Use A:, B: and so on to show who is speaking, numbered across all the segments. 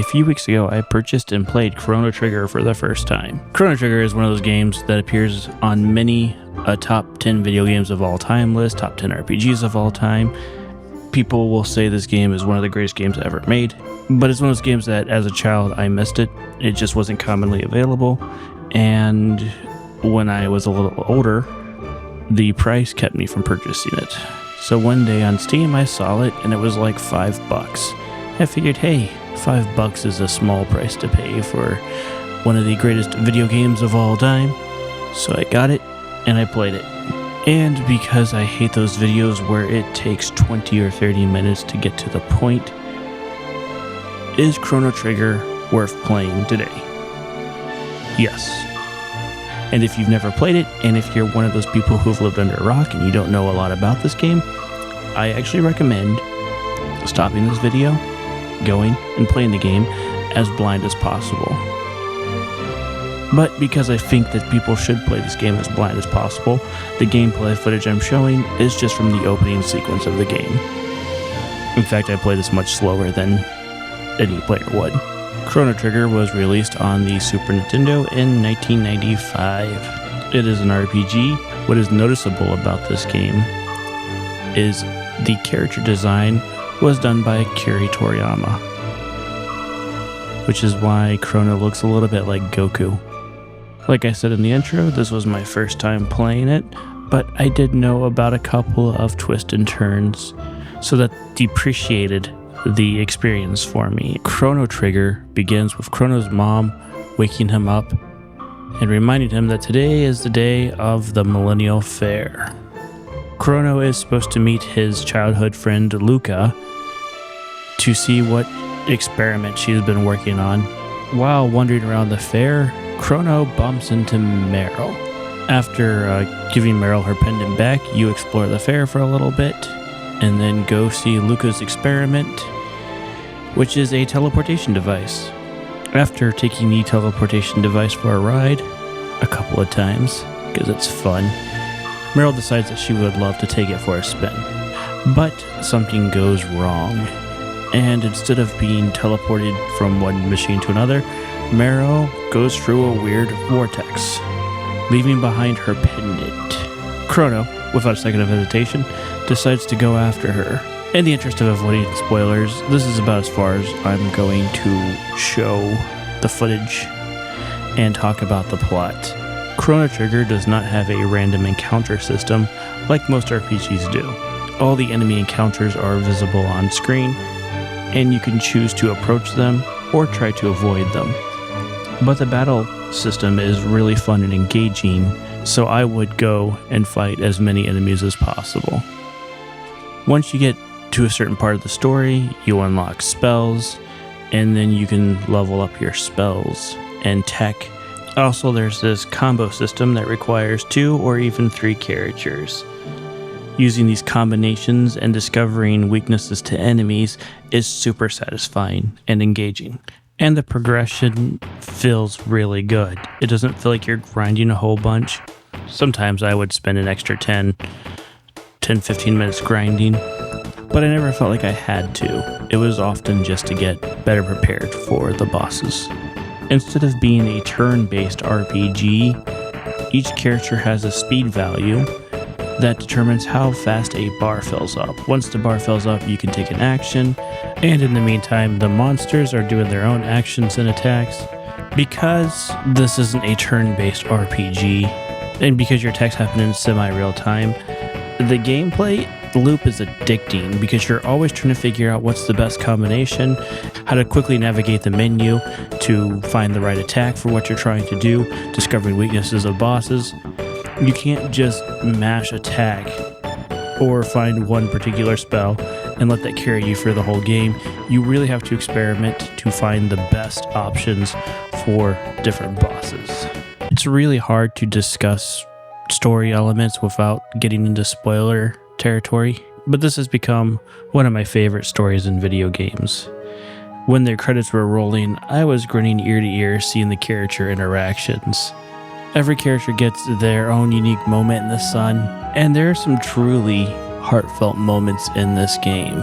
A: few weeks ago, I purchased and played Chrono Trigger for the first time. Chrono Trigger is one of those games that appears on many a top 10 video games of all time list, top 10 RPGs of all time. People will say this game is one of the greatest games ever made, but it's one of those games that as a child I missed it. It just wasn't commonly available, and when I was a little older, the price kept me from purchasing it. So one day on Steam I saw it and it was like $5. I figured, hey, $5 is a small price to pay for one of the greatest video games of all time. So I got it and I played it. And because I hate those videos where it takes 20 or 30 minutes to get to the point, is Chrono Trigger worth playing today? Yes. And if you've never played it, and if you're one of those people who've lived under a rock and you don't know a lot about this game, I actually recommend stopping this video, going and playing the game as blind as possible. But because I think that people should play this game as blind as possible, the gameplay footage I'm showing is just from the opening sequence of the game. In fact, I play this much slower than any player would. Chrono Trigger was released on the Super Nintendo in 1995. It is an RPG. What is noticeable about this game is the character design was done by Akira Toriyama, which is why Chrono looks a little bit like Goku. Like I said in the intro, this was my first time playing it, but I did know about a couple of twists and turns, so that depreciated the experience for me. Chrono Trigger begins with Chrono's mom waking him up and reminding him that today is the day of the Millennial Fair. Chrono is supposed to meet his childhood friend Luca to see what experiment she's been working on. While wandering around the fair, Chrono bumps into Meryl. After giving Meryl her pendant back, you explore the fair for a little bit and then go see Luca's experiment, which is a teleportation device. After taking the teleportation device for a ride a couple of times, because it's fun, Meryl decides that she would love to take it for a spin. But something goes wrong, and instead of being teleported from one machine to another, Meryl goes through a weird vortex, leaving behind her pendant. Chrono, without a second of hesitation, decides to go after her. In the interest of avoiding spoilers, this is about as far as I'm going to show the footage and talk about the plot. Chrono Trigger does not have a random encounter system like most RPGs do. All the enemy encounters are visible on screen, and you can choose to approach them or try to avoid them. But the battle system is really fun and engaging, so I would go and fight as many enemies as possible. Once you get to a certain part of the story, you unlock spells, and then you can level up your spells and tech. Also, there's this combo system that requires 2 or even 3 characters. Using these combinations and discovering weaknesses to enemies is super satisfying and engaging. And the progression feels really good. It doesn't feel like you're grinding a whole bunch. Sometimes I would spend an extra 10-15 minutes grinding, but I never felt like I had to. It was often just to get better prepared for the bosses. Instead of being a turn-based RPG, each character has a speed value that determines how fast a bar fills up. Once the bar fills up, you can take an action, and in the meantime, the monsters are doing their own actions and attacks. Because this isn't a turn-based RPG, and because your attacks happen in semi-real time, the gameplay loop is addicting because you're always trying to figure out what's the best combination, how to quickly navigate the menu to find the right attack for what you're trying to do, discovering weaknesses of bosses. You can't just mash attack or find one particular spell and let that carry you for the whole game. You really have to experiment to find the best options for different bosses. It's really hard to discuss story elements without getting into spoiler territory, but this has become one of my favorite stories in video games. When the credits were rolling, I was grinning ear to ear seeing the character interactions. Every character gets their own unique moment in the sun, and there are some truly heartfelt moments in this game.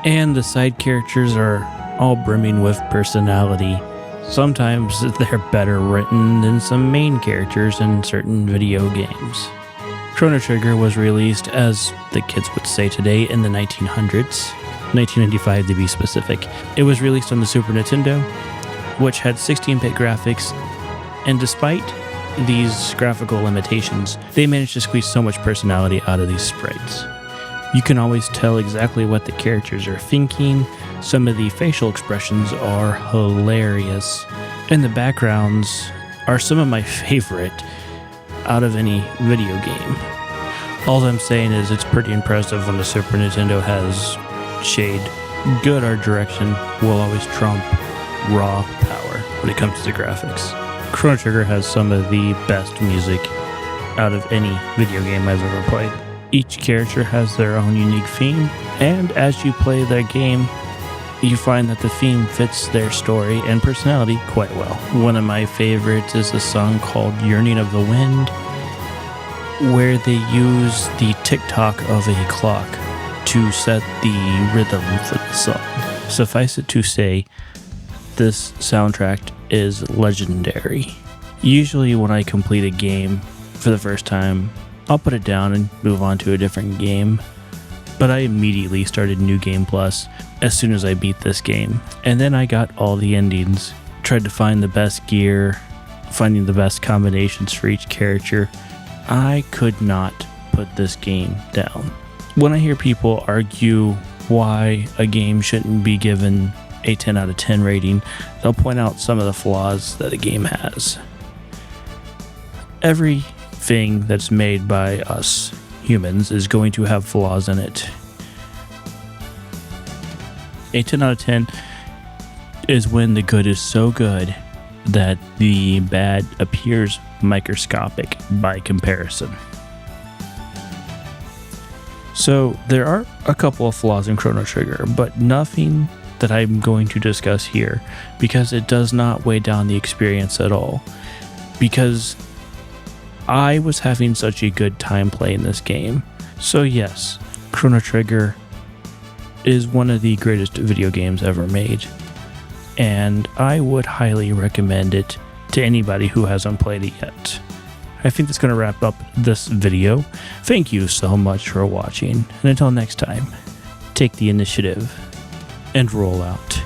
A: And the side characters are all brimming with personality. Sometimes they're better written than some main characters in certain video games. Chrono Trigger was released, as the kids would say today, in the 1900s, 1995 to be specific. It was released on the Super Nintendo, which had 16-bit graphics, and despite these graphical limitations, they managed to squeeze so much personality out of these sprites. You can always tell exactly what the characters are thinking. Some of the facial expressions are hilarious, and the backgrounds are some of my favorite out of any video game. All I'm saying is it's pretty impressive when the Super Nintendo has shade. Good art direction will always trump raw power when it comes to the graphics. Chrono Trigger has some of the best music out of any video game I've ever played. Each character has their own unique theme, and as you play the game, you find that the theme fits their story and personality quite well. One of my favorites is a song called Yearning of the Wind, where they use the tick-tock of a clock to set the rhythm for the song. Suffice it to say, this soundtrack is legendary. Usually when I complete a game for the first time, I'll put it down and move on to a different game. But I immediately started New Game Plus as soon as I beat this game. And then I got all the endings, tried to find the best gear, finding the best combinations for each character. I could not put this game down. When I hear people argue why a game shouldn't be given a 10 out of 10 rating, they'll point out some of the flaws that a game has. Everything that's made by us humans is going to have flaws in it. A 10 out of 10 is when the good is so good that the bad appears microscopic by comparison. So there are a couple of flaws in Chrono Trigger, but nothing that I'm going to discuss here, because it does not weigh down the experience at all. Because I was having such a good time playing this game. So yes, Chrono Trigger is one of the greatest video games ever made, and I would highly recommend it to anybody who hasn't played it yet. I think that's going to wrap up this video. Thank you so much for watching, and until next time, take the initiative and roll out.